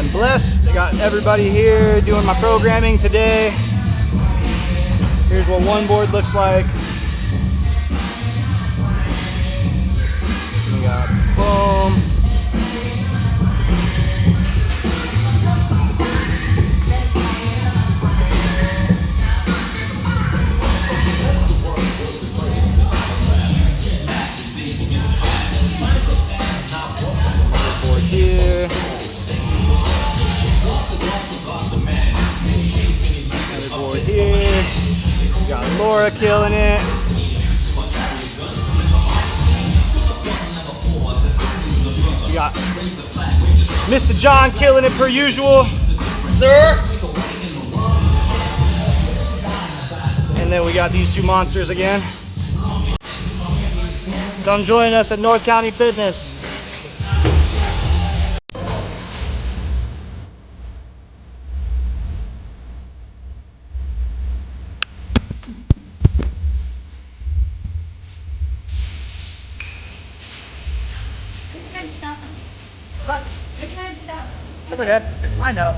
I'm blessed. I got everybody here doing my programming today. Here's what one board looks like. We got boom. Board here. Another board here. We got Laura killing it. We got Mr. John killing it per usual. Sir. And then we got these two monsters again. Come join us at North County Fitness. Look at that. I know.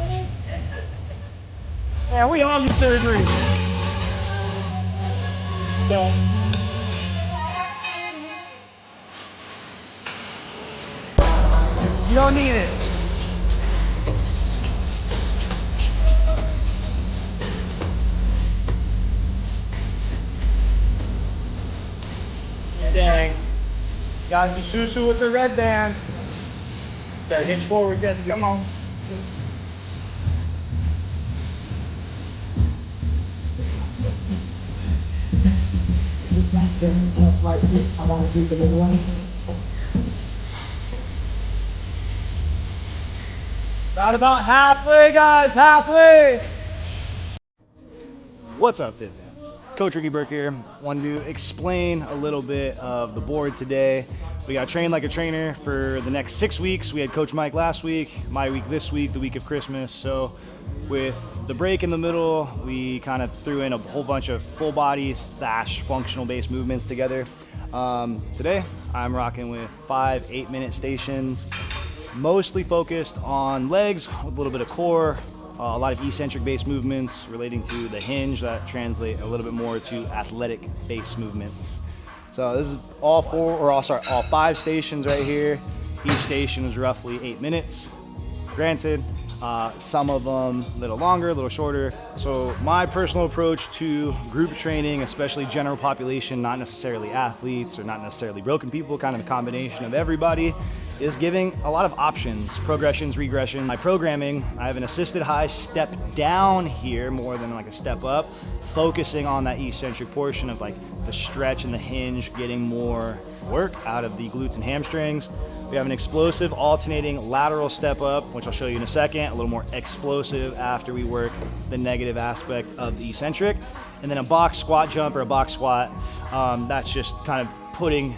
Yeah, we all need surgery. You don't need it. Dang. Got the Susu with the red band. Gotta hinge forward, Jesse. Come on. About halfway, guys. Halfway. What's up, Fit Fam? Coach Ricky Burke here. Wanted to explain a little bit of the board today. We got trained like a trainer for the next 6 weeks. We had Coach Mike last week, my week this week, the week of Christmas. So with the break in the middle, we kind of threw in a whole bunch of full body / functional based movements together. Today, I'm rocking with 5 8-minute stations, mostly focused on legs, a little bit of core, a lot of eccentric based movements relating to the hinge that translate a little bit more to athletic based movements. So this is all 5 stations right here. Each station is roughly 8 minutes. Granted, some of them a little longer, a little shorter. So my personal approach to group training, especially general population, not necessarily athletes or not necessarily broken people, kind of a combination of everybody, is giving a lot of options, progressions, regression. My programming, I have an assisted high step down here more than like a step up, focusing on that eccentric portion of like the stretch and the hinge, getting more work out of the glutes and hamstrings. We have an explosive alternating lateral step up, which I'll show you in a second, a little more explosive after we work the negative aspect of the eccentric. And then a box squat jump or a box squat. That's just kind of putting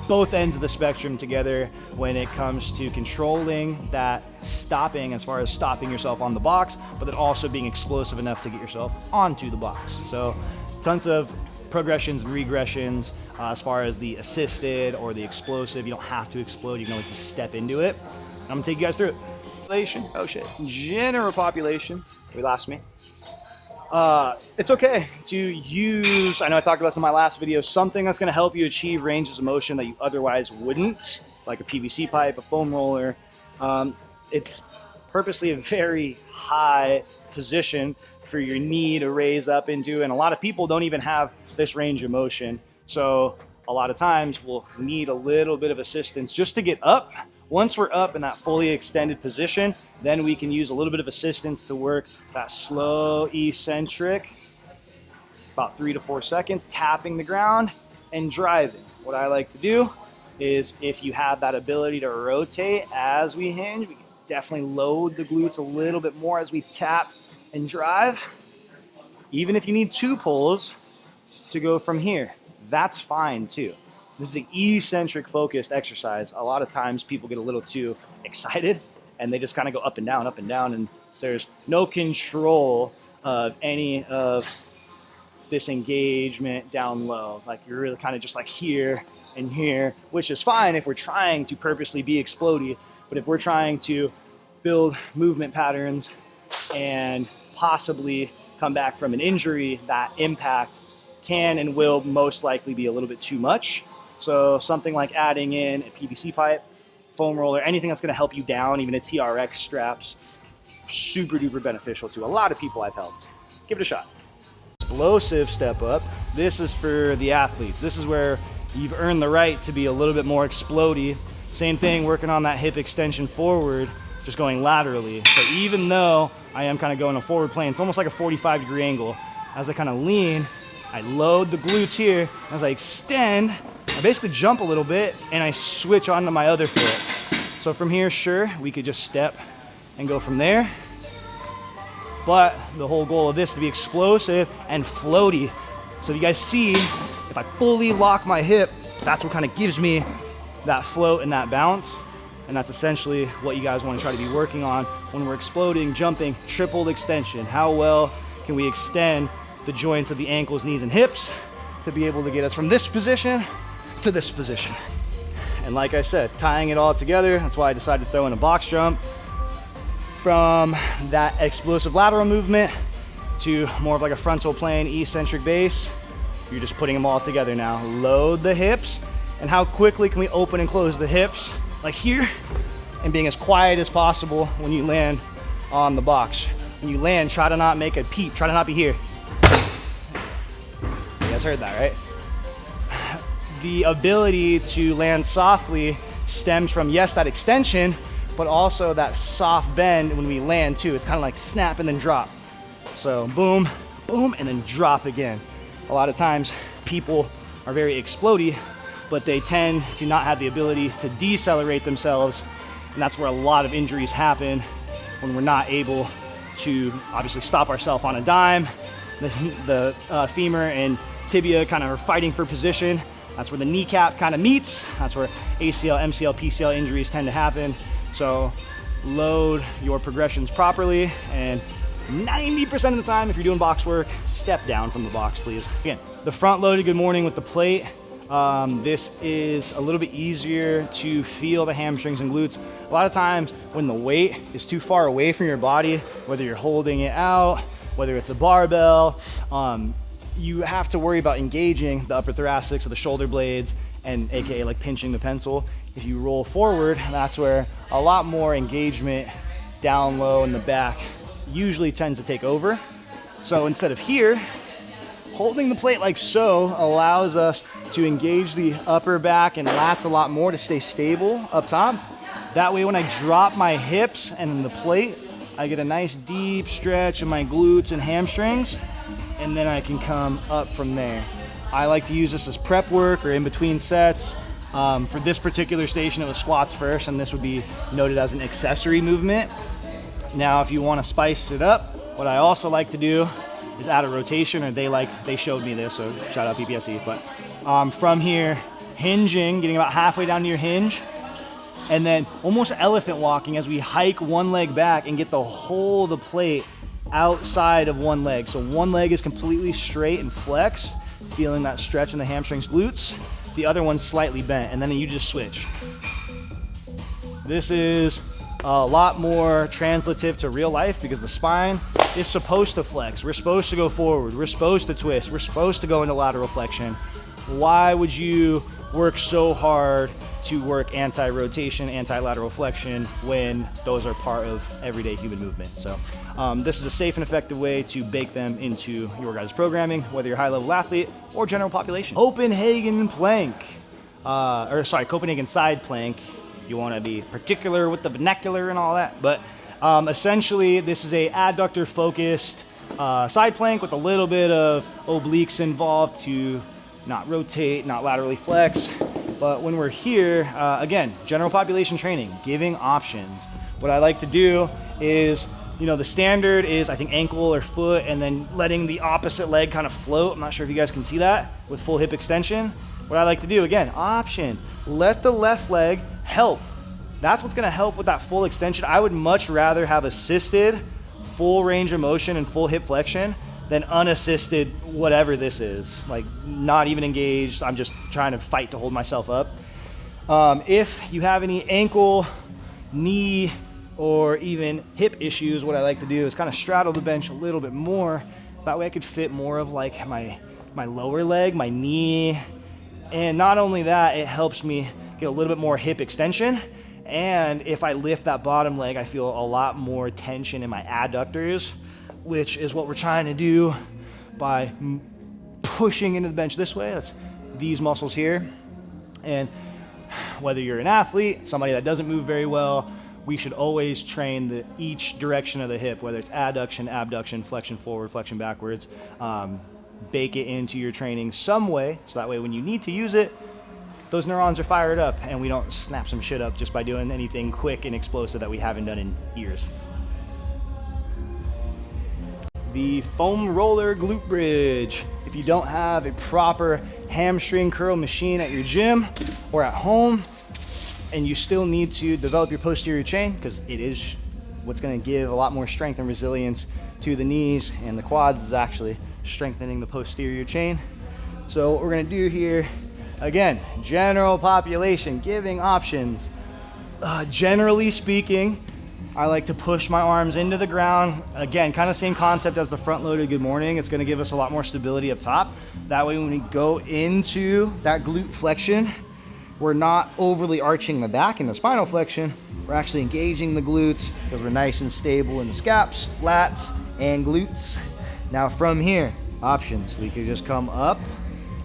both ends of the spectrum together when it comes to controlling that stopping, as far as stopping yourself on the box, but then also being explosive enough to get yourself onto the box. So tons of progressions and regressions as far as the assisted or the explosive. You don't have to explode, you can always just step into it. I'm gonna take you guys through it. Population, oh shit, general population, we lost me. It's okay to use, I know I talked about this in my last video, something that's gonna help you achieve ranges of motion that you otherwise wouldn't, like a PVC pipe, a foam roller. It's purposely a very high position for your knee to raise up into, and a lot of people don't even have this range of motion. So a lot of times we'll need a little bit of assistance just to get up. Once we're up in that fully extended position, then we can use a little bit of assistance to work that slow eccentric, about 3 to 4 seconds, tapping the ground and driving. What I like to do is, if you have that ability to rotate as we hinge, we can definitely load the glutes a little bit more as we tap and drive. Even if you need 2 pulls to go from here, that's fine too. This is an eccentric focused exercise. A lot of times people get a little too excited and they just kind of go up and down, and there's no control of any of this engagement down low. Like you're really kind of just like here and here, which is fine if we're trying to purposely be explodey. But if we're trying to build movement patterns and possibly come back from an injury, that impact can and will most likely be a little bit too much. So something like adding in a PVC pipe, foam roller, anything that's going to help you down, even a TRX straps, super duper beneficial to a lot of people I've helped. Give it a shot. Explosive step up. This is for the athletes. This is where you've earned the right to be a little bit more explodey. Same thing, working on that hip extension forward, just going laterally. So even though I am kind of going a forward plane, it's almost like a 45-degree angle. As I kind of lean, I load the glutes here. As I extend, I basically jump a little bit and I switch onto my other foot. So from here, sure, we could just step and go from there. But the whole goal of this is to be explosive and floaty. So you guys see, if I fully lock my hip, that's what kind of gives me that float and that bounce. And that's essentially what you guys want to try to be working on when we're exploding, jumping, tripled extension. How well can we extend the joints of the ankles, knees, and hips to be able to get us from this position to this position? And like I said, tying it all together, that's why I decided to throw in a box jump. From that explosive lateral movement to more of like a frontal plane eccentric base, you're just putting them all together now. Load the hips, and how quickly can we open and close the hips, like here, and being as quiet as possible when you land on the box. When you land, try to not make a peep, try to not be here. You guys heard that, right? The ability to land softly stems from, yes, that extension, but also that soft bend when we land too. It's kind of like snap and then drop. So boom, boom, and then drop again. A lot of times people are very explodey, but they tend to not have the ability to decelerate themselves. And that's where a lot of injuries happen, when we're not able to obviously stop ourselves on a dime. The femur and tibia kind of are fighting for position. That's where the kneecap kind of meets. That's where ACL, MCL, PCL injuries tend to happen. So load your progressions properly, and 90% of the time, if you're doing box work, step down from the box, please. Again, the front loaded good morning with the plate. This is a little bit easier to feel the hamstrings and glutes. A lot of times when the weight is too far away from your body, whether you're holding it out, whether it's a barbell, you have to worry about engaging the upper thoracics or the shoulder blades, and AKA like pinching the pencil. If you roll forward, that's where a lot more engagement down low in the back usually tends to take over. So instead of here, holding the plate like so allows us to engage the upper back and lats a lot more to stay stable up top. That way when I drop my hips and the plate, I get a nice deep stretch of my glutes and hamstrings, and then I can come up from there. I like to use this as prep work or in between sets. For this particular station, it was squats first, and this would be noted as an accessory movement. Now, if you want to spice it up, what I also like to do is add a rotation, or they showed me this, so shout out PPSE. But from here, hinging, getting about halfway down to your hinge, and then almost elephant walking as we hike one leg back and get the whole of the plate outside of one leg. So one leg is completely straight and flexed, feeling that stretch in the hamstrings, glutes. The other one's slightly bent, and then you just switch. This is a lot more translative to real life because the spine is supposed to flex. We're supposed to go forward. We're supposed to twist. We're supposed to go into lateral flexion. Why would you work so hard to work anti-rotation, anti-lateral flexion when those are part of everyday human movement? So this is a safe and effective way to bake them into your guys' programming, whether you're a high-level athlete or general population. Copenhagen plank, Copenhagen side plank. You want to be particular with the vernacular and all that, but essentially this is a adductor focused side plank with a little bit of obliques involved to not rotate, not laterally flex. But when we're here, again, general population training, giving options. What I like to do is, the standard is I think ankle or foot and then letting the opposite leg kind of float. I'm not sure if you guys can see that with full hip extension. What I like to do, again, options. Let the left leg help. That's what's gonna help with that full extension. I would much rather have assisted full range of motion and full hip flexion than unassisted whatever this is. Like not even engaged, I'm just trying to fight to hold myself up. If you have any ankle, knee, or even hip issues, what I like to do is kind of straddle the bench a little bit more. That way I could fit more of like my lower leg, my knee. And not only that, it helps me get a little bit more hip extension. And if I lift that bottom leg, I feel a lot more tension in my adductors, which is what we're trying to do by pushing into the bench this way. That's these muscles here. And whether you're an athlete, somebody that doesn't move very well, we should always train each direction of the hip, whether it's adduction, abduction, flexion forward, flexion backwards. Bake it into your training some way, so that way when you need to use it, those neurons are fired up and we don't snap some shit up just by doing anything quick and explosive that we haven't done in years. The foam roller glute bridge. If you don't have a proper hamstring curl machine at your gym or at home, and you still need to develop your posterior chain, because it is what's going to give a lot more strength and resilience to the knees, and the quads is actually strengthening the posterior chain. So what we're going to do here, again, general population, giving options. Generally speaking, I like to push my arms into the ground. Again, kind of same concept as the front loaded good morning. It's going to give us a lot more stability up top. That way when we go into that glute flexion, we're not overly arching the back in the spinal flexion. We're actually engaging the glutes because we're nice and stable in the scaps, lats, and glutes. Now from here, options. We could just come up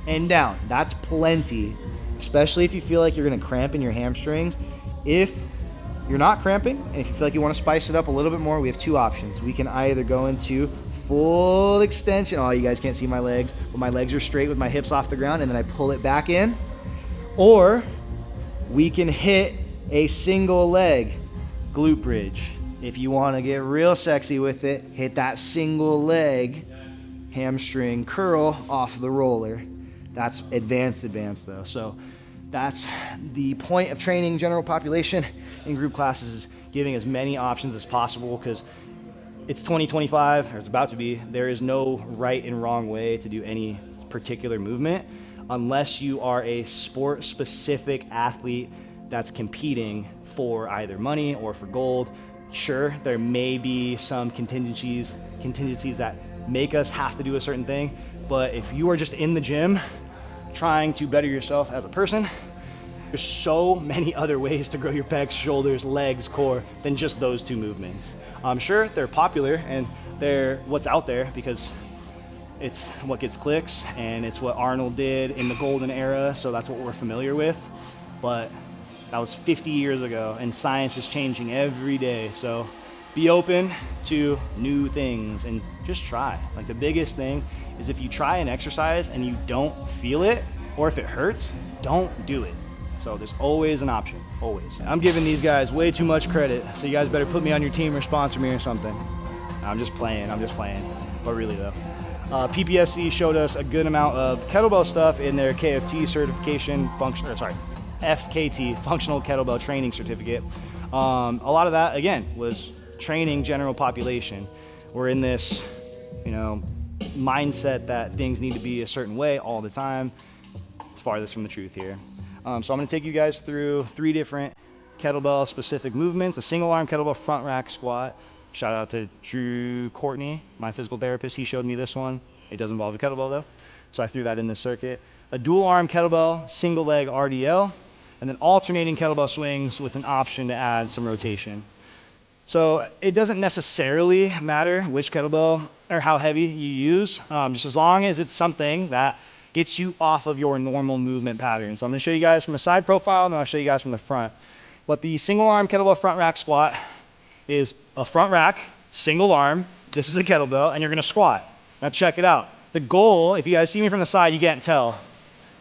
and down. That's plenty, especially if you feel like you're gonna cramp in your hamstrings. If you're not cramping, and if you feel like you wanna spice it up a little bit more, we have two options. We can either go into full extension. Oh, you guys can't see my legs, but my legs are straight with my hips off the ground, and then I pull it back in. Or we can hit a single leg glute bridge. If you want to get real sexy with it, hit that single leg hamstring curl off the roller. That's advanced though. So that's the point of training general population in group classes, is giving as many options as possible, because it's 2025, or it's about to be. There is no right and wrong way to do any particular movement, unless you are a sport-specific athlete that's competing for either money or for gold. Sure, there may be some contingencies that make us have to do a certain thing, but if you are just in the gym trying to better yourself as a person, there's so many other ways to grow your pecs, shoulders, legs, core than just those two movements. Sure, they're popular and they're what's out there because it's what gets clicks, and it's what Arnold did in the golden era, so that's what we're familiar with. But that was 50 years ago, and science is changing every day. So be open to new things and just try. Like, the biggest thing is, if you try an exercise and you don't feel it, or if it hurts, don't do it. So there's always an option, always. I'm giving these guys way too much credit, so you guys better put me on your team or sponsor me or something. I'm just playing, but really though. PPSC showed us a good amount of kettlebell stuff in their KFT certification FKT, Functional Kettlebell Training Certificate. A lot of that, again, was training general population. We're in this, mindset that things need to be a certain way all the time. It's farthest from the truth here. So I'm going to take you guys through 3 different kettlebell specific movements. A single arm kettlebell front rack squat. Shout out to Drew Courtney, my physical therapist. He showed me this one. It does involve a kettlebell though, so I threw that in this circuit. A dual arm kettlebell, single leg RDL, and then alternating kettlebell swings with an option to add some rotation. So it doesn't necessarily matter which kettlebell or how heavy you use, just as long as it's something that gets you off of your normal movement pattern. So I'm going to show you guys from a side profile, and then I'll show you guys from the front. But the single arm kettlebell front rack squat is a front rack, single arm. This is a kettlebell, and you're going to squat. Now check it out. The goal, if you guys see me from the side, you can't tell.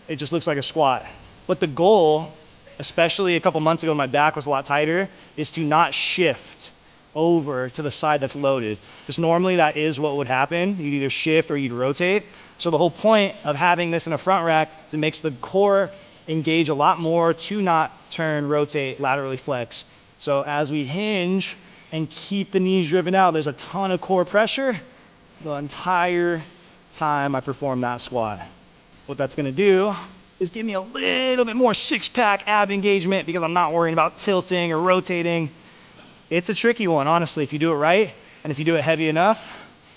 It just looks like a squat. But the goal, especially a couple months ago, my back was a lot tighter, is to not shift over to the side that's loaded. Because normally that is what would happen. You'd either shift or you'd rotate. So the whole point of having this in a front rack is it makes the core engage a lot more to not turn, rotate, laterally flex. So as we hinge and keep the knees driven out, there's a ton of core pressure the entire time I perform that squat. What that's gonna do is give me a little bit more 6-pack ab engagement, because I'm not worrying about tilting or rotating. It's a tricky one, honestly, if you do it right, and if you do it heavy enough,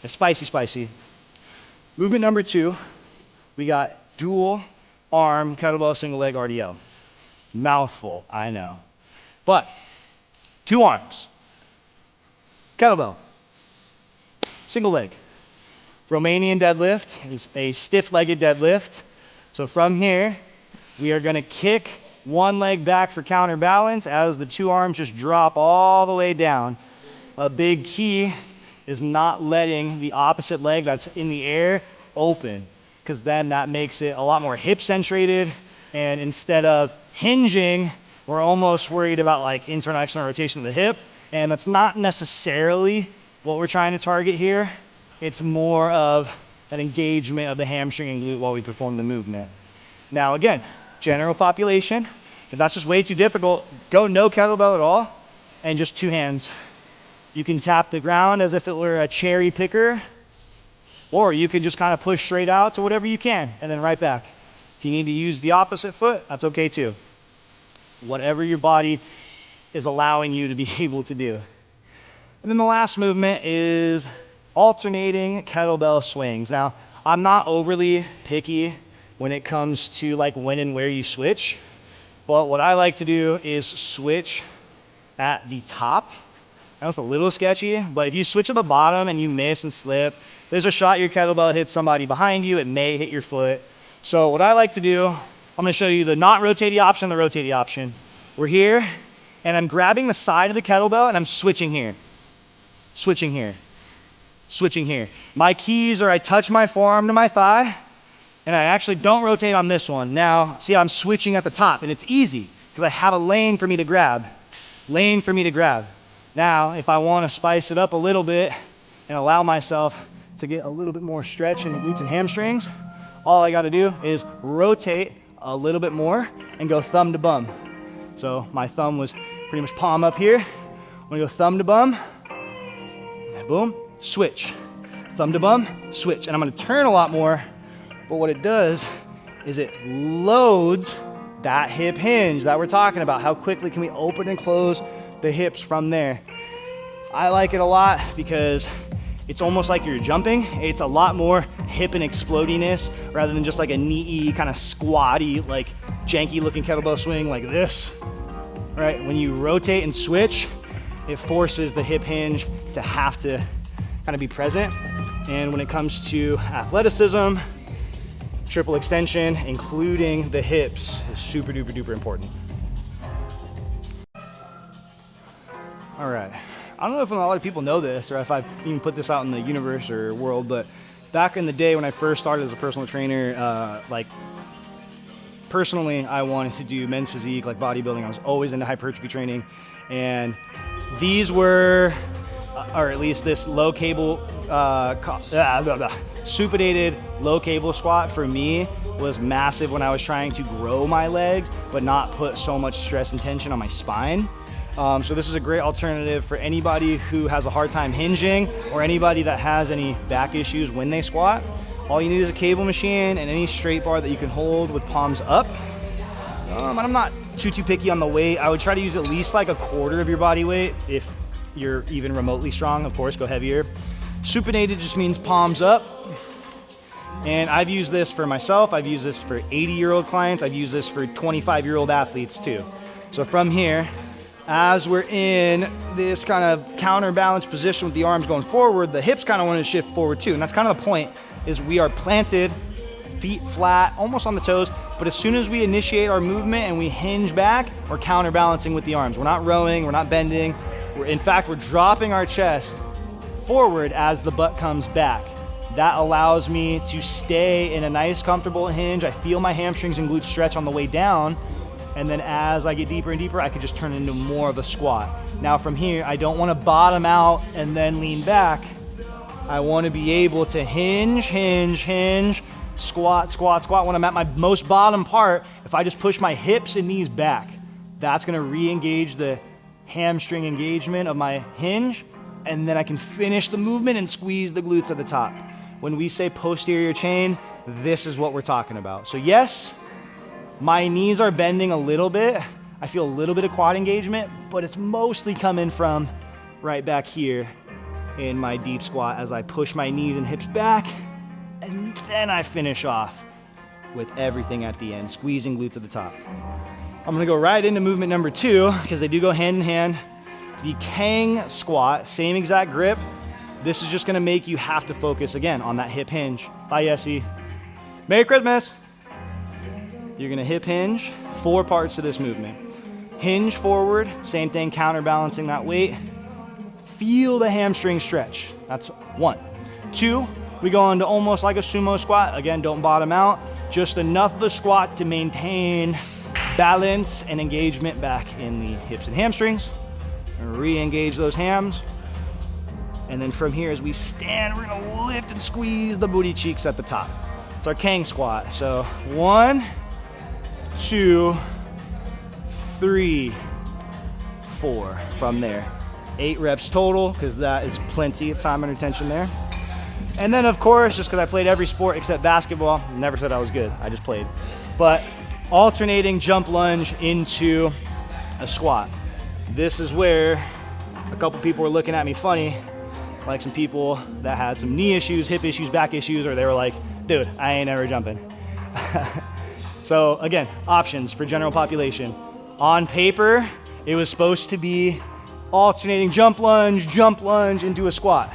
it's spicy, spicy. Movement number 2, we got dual arm kettlebell single leg RDL. Mouthful, I know. But 2 arms, kettlebell, single leg. Romanian deadlift is a stiff-legged deadlift. So from here, we are gonna kick one leg back for counterbalance as the 2 arms just drop all the way down. A big key is not letting the opposite leg that's in the air open, because then that makes it a lot more hip centrated, and instead of hinging, we're almost worried about like internal external rotation of the hip, and that's not necessarily what we're trying to target here. It's more of an engagement of the hamstring and glute while we perform the movement. Now again, general population, if that's just way too difficult, go no kettlebell at all and just 2 hands. You can tap the ground as if it were a cherry picker, or you can just kind of push straight out to whatever you can and then right back. If you need to use the opposite foot, that's okay too. Whatever your body is allowing you to be able to do. And then the last movement is alternating kettlebell swings. Now, I'm not overly picky when it comes to like when and where you switch, but what I like to do is switch at the top. That's a little sketchy, but if you switch at the bottom and you miss and slip, there's a shot your kettlebell hits somebody behind you. It may hit your foot. So what I like to do, I'm gonna show you the not rotating option, the rotating option. We're here, and I'm grabbing the side of the kettlebell and I'm switching here, switching here, switching here. My keys are I touch my forearm to my thigh, and I actually don't rotate on this one. Now, see, I'm switching at the top, and it's easy because I have a lane for me to grab, lane for me to grab. Now, if I want to spice it up a little bit and allow myself to get a little bit more stretch in the glutes and hamstrings, all I got to do is rotate a little bit more and go thumb to bum. So my thumb was pretty much palm up here. I'm gonna go thumb to bum, boom, switch. Thumb to bum, switch. And I'm gonna turn a lot more, but what it does is it loads that hip hinge that we're talking about. How quickly can we open and close the hips from there? I like it a lot because it's almost like you're jumping. It's a lot more hip and explodiness rather than just like a knee kind of squatty, like janky looking kettlebell swing like this, right? When you rotate and switch, it forces the hip hinge to have to kind of be present. And when it comes to athleticism, triple extension, including the hips, is super duper duper important. All right. I don't know if a lot of people know this or if I've even put this out in the universe or world, but back in the day when I first started as a personal trainer, personally, I wanted to do men's physique, like bodybuilding. I was always into hypertrophy training, and these were, or at least this low cable, supinated low cable squat for me was massive when I was trying to grow my legs, but not put so much stress and tension on my spine. So this is a great alternative for anybody who has a hard time hinging or anybody that has any back issues when they squat. All you need is a cable machine and any straight bar that you can hold with palms up. And I'm not too picky on the weight. I would try to use at least like a quarter of your body weight. If you're even remotely strong, of course, go heavier. Supinated just means palms up. And I've used this for myself. I've used this for 80-year-old clients. I've used this for 25-year-old athletes too. So from here, as we're in this kind of counterbalance position with the arms going forward, the hips kind of want to shift forward too. And that's kind of the point, is we are planted, feet flat, almost on the toes, but as soon as we initiate our movement and we hinge back, we're counterbalancing with the arms. We're not rowing, we're not bending. In fact, we're dropping our chest forward as the butt comes back. That allows me to stay in a nice, comfortable hinge. I feel my hamstrings and glutes stretch on the way down. And then as I get deeper and deeper, I can just turn into more of a squat. Now from here, I don't want to bottom out and then lean back. I want to be able to hinge, hinge, hinge, squat, squat, squat. When I'm at my most bottom part, if I just push my hips and knees back, that's going to re-engage the hamstring engagement of my hinge, and then I can finish the movement and squeeze the glutes at the top. When we say posterior chain, this is what we're talking about. So yes, my knees are bending a little bit. I feel a little bit of quad engagement, but it's mostly coming from right back here in my deep squat as I push my knees and hips back, and then I finish off with everything at the end, squeezing glutes at the top. I'm gonna go right into movement number 2 because they do go hand in hand. The Kang squat, same exact grip. This is just gonna make you have to focus again on that hip hinge. Bye, Yessie. Merry Christmas. You're gonna hip hinge, 4 parts to this movement. Hinge forward, same thing, counterbalancing that weight. Feel the hamstring stretch. That's 1. 2, we go into almost like a sumo squat. Again, don't bottom out. Just enough of a squat to maintain balance and engagement back in the hips and hamstrings. Re-engage those hams. And then from here, as we stand, we're gonna lift and squeeze the booty cheeks at the top. It's our Kang squat. So 1, 2, 3, 4 from there. 8 reps total, because that is plenty of time under tension there. And then of course, just because I played every sport except basketball, never said I was good, I just played. But alternating jump lunge into a squat. This is where a couple people were looking at me funny, like some people that had some knee issues, hip issues, back issues, or they were like, dude, I ain't ever jumping. So again, options for general population. On paper, it was supposed to be alternating jump lunge into a squat,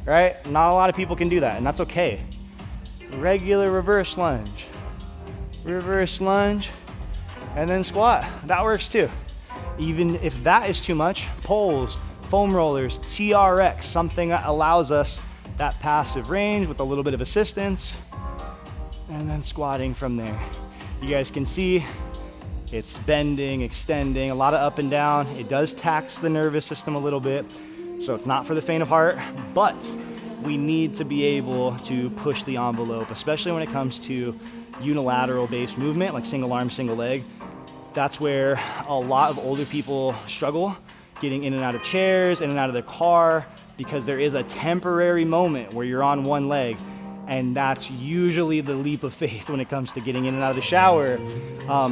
right? Not a lot of people can do that, and that's okay. Regular reverse lunge, and then squat. That works too. Even if that is too much, poles, foam rollers, TRX, something that allows us that passive range with a little bit of assistance, and then squatting from there. You guys can see it's bending, extending, a lot of up and down. It does tax the nervous system a little bit, so it's not for the faint of heart, but we need to be able to push the envelope, especially when it comes to unilateral based movement, like single arm, single leg. That's where a lot of older people struggle, getting in and out of chairs, in and out of their car, because there is a temporary moment where you're on one leg, and that's usually the leap of faith when it comes to getting in and out of the shower.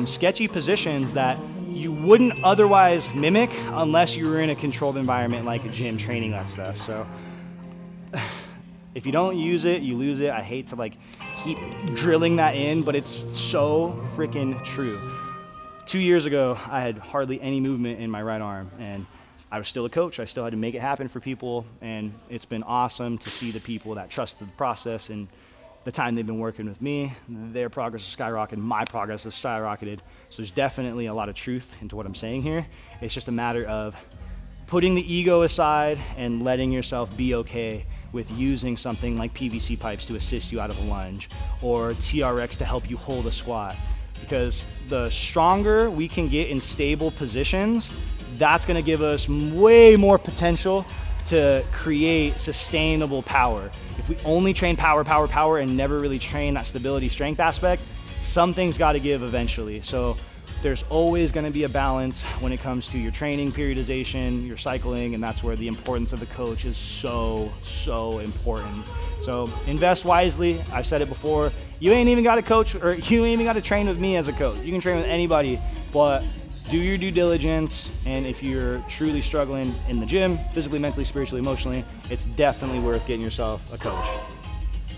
Sketchy positions that you wouldn't otherwise mimic unless you were in a controlled environment like a gym training that stuff. So if you don't use it, you lose it. I hate to like keep drilling that in, but it's so freaking true. 2 years ago, I had hardly any movement in my right arm, and I was still a coach. I still had to make it happen for people, and it's been awesome to see the people that trusted the process and the time they've been working with me. Their progress has skyrocketed, my progress has skyrocketed. So there's definitely a lot of truth into what I'm saying here. It's just a matter of putting the ego aside and letting yourself be okay with using something like PVC pipes to assist you out of a lunge, or TRX to help you hold a squat. Because the stronger we can get in stable positions, that's gonna give us way more potential to create sustainable power. If we only train power, and never really train that stability strength aspect, something's gotta give eventually. So there's always gonna be a balance when it comes to your training periodization, your cycling, and that's where the importance of the coach is so important. So invest wisely. I've said it before, you ain't even gotta coach, or you ain't even gotta train with me as a coach. You can train with anybody, but do your due diligence, and if you're truly struggling in the gym, physically, mentally, spiritually, emotionally, it's definitely worth getting yourself a coach.